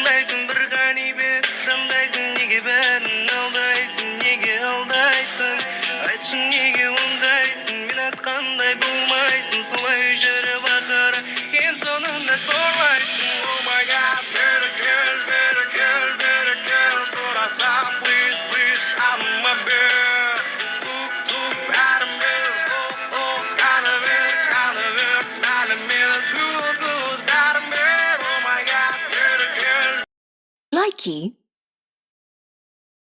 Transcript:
қандайсың бір ғанибет жандайсың неге бәрін алдайсың неге алдайсың айтшы неге ондайсың мен айтқандай болмайсың солай жүріп ақыры ең соңында сорлайсың Oh my God, better girl сұрасам please please I'm a girl тук бәрібір oh қаны бер бәрібір good бәрібір Oh my God, better girl Likey